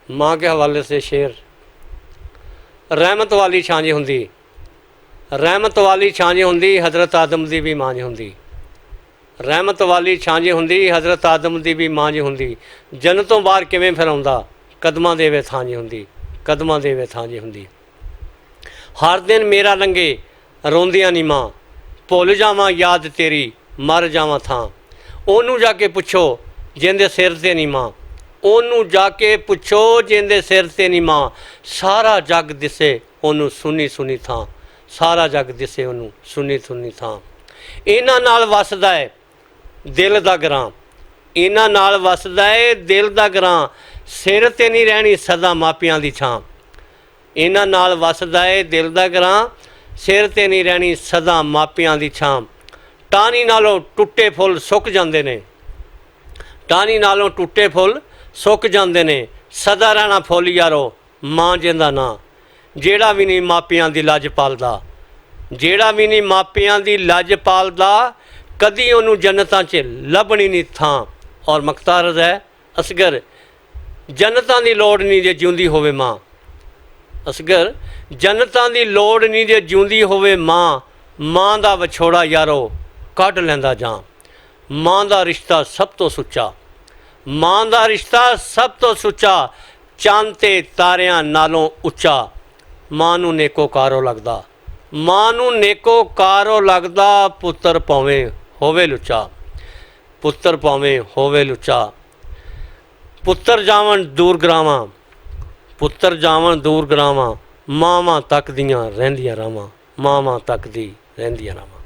माँ के हवाले से शेर। रहमत वाली छांज हुंदी, रहमत वाली छांज हुंदी, हज़रत आदम दी भी मांझ हुंदी। रहमत वाली छांज हुंदी, हज़रत आदम दी भी मांझ हुंदी। जन्नतों बाहर किवें फिर आउंदा, कदमां दे विच थांज हुंदी, कदमां दे विच थांज हुंदी। हर दिन मेरा लंघे रोंदियां नी मां, भुल जावां याद तेरी मर जावां थां। ओनू जाके पुछो जिंदे सिर ते नी मां, ओनू जाके पुछो जिंदे सिर ते नी मां। सारा जग दिसे ओनू सुनी सुनी थां, सारा जग दिसे ओनू सुनी सुनी थां। इन्हां नाल वसदा है दिल दा ग्रां, इन्हां नाल वसदा है दिल दा ग्रां। सिर ते नहीं रहनी सदा मापियां दी छां, इन्हां नाल वसदा है दिल दा ग्रां। सिर ते नहीं रहनी सदा मापियां दी छां। टाहनी नालों टुट्टे फुੱਲ सुक जांदे ने, टाहनी नालों टुट्टे फुੱਲ सुक जांदे ने। सदा रहना फुੱਲ यारो मां जिंदा ना, जेड़ा भी नहीं मापियां दी लज पालदा, जेड़ा भी नहीं मापियां दी लज पालदा, कदी ओनू जन्नतां च लभनी नहीं थां। और मुख्तार है असगर, जन्नतां दी लोड़ नहीं जे जिउंदी होवे मां। असगर, जन्नतां दी लोड़ नहीं जे जिउंदी होवे मां। मां दा विछोड़ा यारो कढ लैंदा जां, मां दा रिश्ता सब तो सुच्चा, मां दा रिश्ता सब तो सुच्चा। चंद ते तारियां नालों उच्चा, मां नू नेकोकारो लगदा, मां नू नेकोकारो लगदा। पुत्तर भावें होवे लुच्चा, पुत्तर भावें होवे लुच्चा। पुत्तर जावन दूर ग्रावां, पुत्तर जावन दूर ग्रावां। मावां तकदियां रहिंदियां रावां, मावां तकदी रहिंदियां रावां।